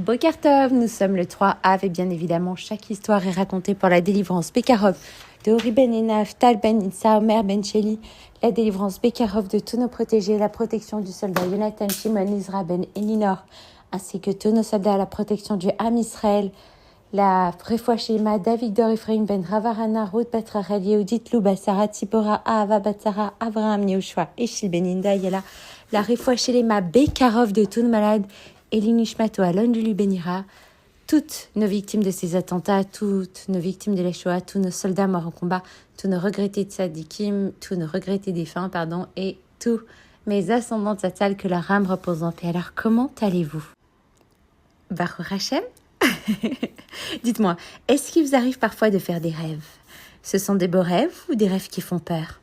Boker Tov, nous sommes le 3 Av et bien évidemment chaque histoire est racontée pour la délivrance Bekarov de Ori ben Enaf, Tal ben Insa, Omer ben Sheli, la délivrance Bekarov de tous nos protégés, la protection du soldat Jonathan Shimon Isra ben Elinor, ainsi que tous nos soldats, la protection du Ham Israël, la Refoua Shelema, David Dor Ephraim ben Ravarana, Ruth bat Rachel, Yehudit Luba, Sarah Tzipora, Ahava bat Sarah, Avraham Yehoshua, Eshil ben Inda, Yela, la Refoua Shelema Bekarov de tous nos malades, Eli Nishmato Alon Lulu Benira, toutes nos victimes de ces attentats, toutes nos victimes de la Shoah, tous nos soldats morts en combat, tous nos regrettés de tzadikim, tous nos regrettés défunts, et tous mes ascendants de Zatzal, que leur âme repose en paix. Alors, comment allez-vous? Baruch Hashem. Dites-moi, est-ce qu'il vous arrive parfois de faire des rêves? Ce sont des beaux rêves ou des rêves qui font peur?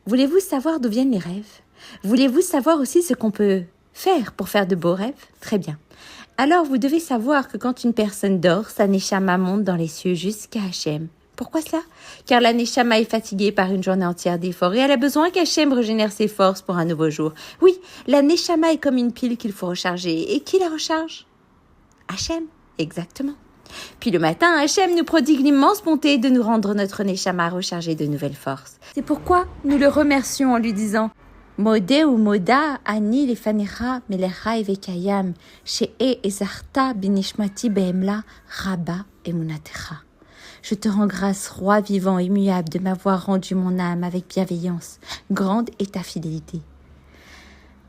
Voulez-vous savoir d'où viennent les rêves? Voulez-vous savoir aussi ce qu'on peut faire pour faire de beaux rêves? Très bien. Alors, vous devez savoir que quand une personne dort, sa neshama monte dans les cieux jusqu'à Hachem. Pourquoi cela? Car la neshama est fatiguée par une journée entière d'efforts et elle a besoin qu'Hachem régénère ses forces pour un nouveau jour. Oui, la neshama est comme une pile qu'il faut recharger. Et qui la recharge? Hachem, exactement. Puis le matin, Hachem nous prodigue l'immense bonté de nous rendre notre neshama rechargée de nouvelles forces. C'est pourquoi nous le remercions en lui disant: Modé ou moda ani lefanecha melecha evekayam she'e ezarta binishmati beemla rabba emunatecha. Je te rends grâce, roi vivant et immuable, de m'avoir rendu mon âme avec bienveillance. Grande est ta fidélité.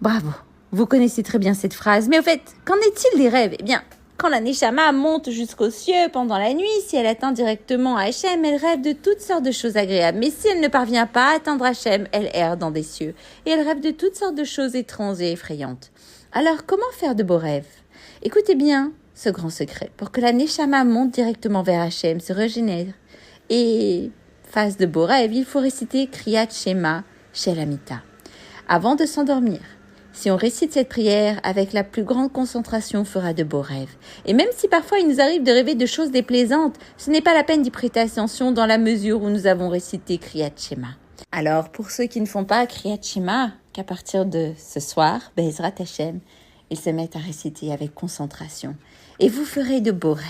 Bravo, vous connaissez très bien cette phrase. Mais au fait, qu'en est-il des rêves? Eh bien, quand la neshama monte jusqu'aux cieux pendant la nuit, si elle atteint directement Hachem, elle rêve de toutes sortes de choses agréables. Mais si elle ne parvient pas à atteindre Hachem, elle erre dans des cieux. Et elle rêve de toutes sortes de choses étranges et effrayantes. Alors, comment faire de beaux rêves? Écoutez bien ce grand secret. Pour que la neshama monte directement vers Hachem, se régénère et fasse de beaux rêves, il faut réciter Kriyat Shema Shel Amita avant de s'endormir. Si on récite cette prière avec la plus grande concentration, on fera de beaux rêves. Et même si parfois il nous arrive de rêver de choses déplaisantes, ce n'est pas la peine d'y prêter attention dans la mesure où nous avons récité Kriyat Shema. Alors, pour ceux qui ne font pas Kriyat Shema, qu'à partir de ce soir, Be'ezrat Hashem, ils se mettent à réciter avec concentration. Et vous ferez de beaux rêves.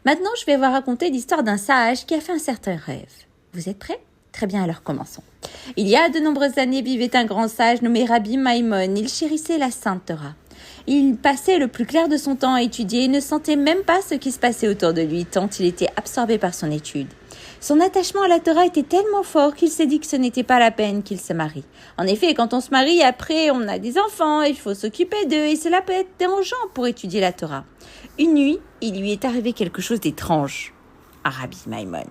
Maintenant, je vais vous raconter l'histoire d'un sage qui a fait un certain rêve. Vous êtes prêts? Très bien, alors commençons. Il y a de nombreuses années vivait un grand sage nommé Rabbi Maimon. Il chérissait la Sainte Torah. Il passait le plus clair de son temps à étudier et ne sentait même pas ce qui se passait autour de lui, tant il était absorbé par son étude. Son attachement à la Torah était tellement fort qu'il s'est dit que ce n'était pas la peine qu'il se marie. En effet, quand on se marie, après on a des enfants, il faut s'occuper d'eux et cela peut être dérangeant pour étudier la Torah. Une nuit, il lui est arrivé quelque chose d'étrange à Rabbi Maimon.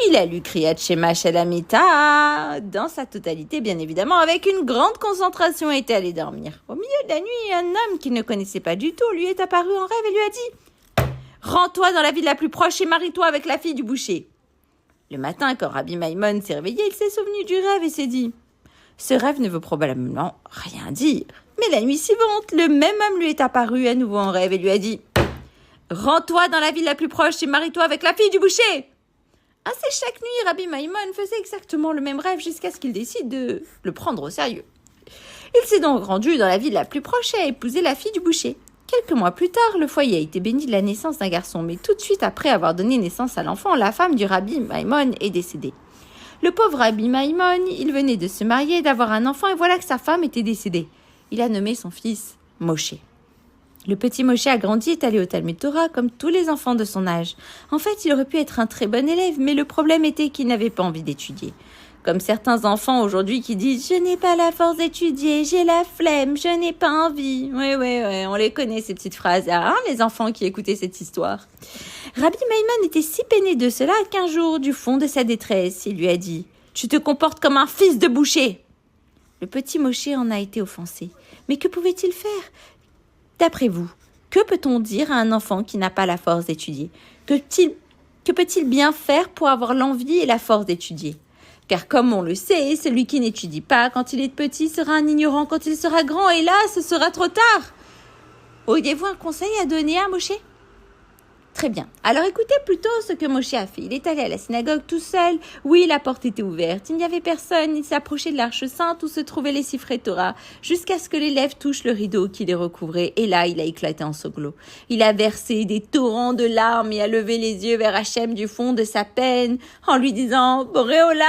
Il a lu Kriyat Shema Shel Amita dans sa totalité, bien évidemment, avec une grande concentration et est allé dormir. Au milieu de la nuit, un homme qu'il ne connaissait pas du tout lui est apparu en rêve et lui a dit « Rends-toi dans la ville la plus proche et marie-toi avec la fille du boucher. » Le matin, quand Rabbi Maimon s'est réveillé, il s'est souvenu du rêve et s'est dit « Ce rêve ne veut probablement rien dire. » Mais la nuit suivante, le même homme lui est apparu à nouveau en rêve et lui a dit « Rends-toi dans la ville la plus proche et marie-toi avec la fille du boucher. » Ainsi, chaque nuit, Rabbi Maimon faisait exactement le même rêve jusqu'à ce qu'il décide de le prendre au sérieux. Il s'est donc rendu dans la ville la plus proche et a épousé la fille du boucher. Quelques mois plus tard, le foyer a été béni de la naissance d'un garçon, mais tout de suite après avoir donné naissance à l'enfant, la femme du Rabbi Maimon est décédée. Le pauvre Rabbi Maimon, il venait de se marier, d'avoir un enfant, et voilà que sa femme était décédée. Il a nommé son fils Moshe. Le petit Moshe a grandi et est allé au Talmud Torah comme tous les enfants de son âge. En fait, il aurait pu être un très bon élève, mais le problème était qu'il n'avait pas envie d'étudier. Comme certains enfants aujourd'hui qui disent « Je n'ai pas la force d'étudier, j'ai la flemme, je n'ai pas envie. » Oui, on les connaît ces petites phrases, hein, les enfants qui écoutaient cette histoire. Rabbi Maimon était si peiné de cela qu'un jour, du fond de sa détresse, il lui a dit « Tu te comportes comme un fils de boucher !» Le petit Moshe en a été offensé. Mais que pouvait-il faire ? D'après vous, que peut-on dire à un enfant qui n'a pas la force d'étudier? Que peut-il bien faire pour avoir l'envie et la force d'étudier? Car comme on le sait, celui qui n'étudie pas quand il est petit sera un ignorant quand il sera grand, et là, ce sera trop tard. Auriez-vous un conseil à donner à Moshe? Très bien. Alors écoutez plutôt ce que Moshe a fait. Il est allé à la synagogue tout seul. Oui, la porte était ouverte. Il n'y avait personne. Il s'approchait de l'arche sainte où se trouvaient les siffrés Torah jusqu'à ce que l'élève touche le rideau qui les recouvrait. Et là, il a éclaté en sanglots. Il a versé des torrents de larmes et a levé les yeux vers Hachem du fond de sa peine en lui disant « Boréola !»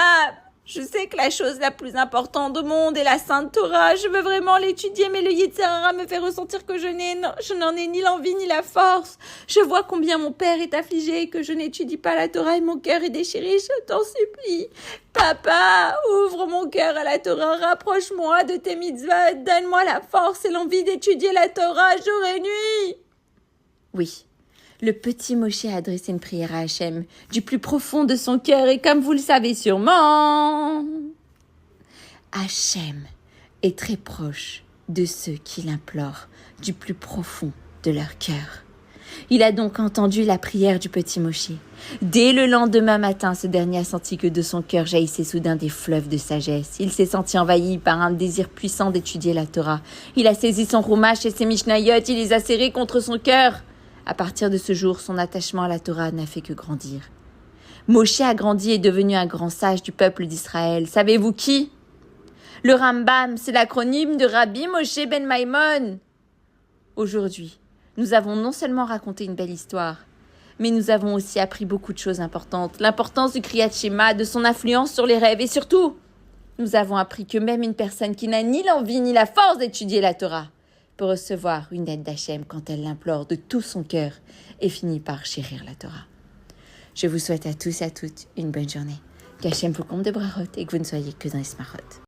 Je sais que la chose la plus importante au monde est la Sainte Torah. Je veux vraiment l'étudier, mais le Yetzer Hara me fait ressentir que je n'en ai ni l'envie ni la force. Je vois combien mon père est affligé et que je n'étudie pas la Torah et mon cœur est déchiré. Je t'en supplie. Papa, ouvre mon cœur à la Torah, rapproche-moi de tes mitzvot, donne-moi la force et l'envie d'étudier la Torah jour et nuit. Oui. Le petit Moshe a adressé une prière à Hachem du plus profond de son cœur et comme vous le savez sûrement, Hachem est très proche de ceux qui l'implorent du plus profond de leur cœur. Il a donc entendu la prière du petit Moshe. Dès le lendemain matin, ce dernier a senti que de son cœur jaillissaient soudain des fleuves de sagesse. Il s'est senti envahi par un désir puissant d'étudier la Torah. Il a saisi son Rumash et ses Mishnayot, il les a serrés contre son cœur. À partir de ce jour, son attachement à la Torah n'a fait que grandir. Moshe a grandi et est devenu un grand sage du peuple d'Israël. Savez-vous qui? Le Rambam, c'est l'acronyme de Rabbi Moshe ben Maimon. Aujourd'hui, nous avons non seulement raconté une belle histoire, mais nous avons aussi appris beaucoup de choses importantes. L'importance du Kriyat Shema, de son influence sur les rêves et surtout, nous avons appris que même une personne qui n'a ni l'envie ni la force d'étudier la Torah peut recevoir une aide d'Hachem quand elle l'implore de tout son cœur et finit par chérir la Torah. Je vous souhaite à tous et à toutes une bonne journée. Qu'Hachem vous comble de brachot et que vous ne soyez que dans les smarot.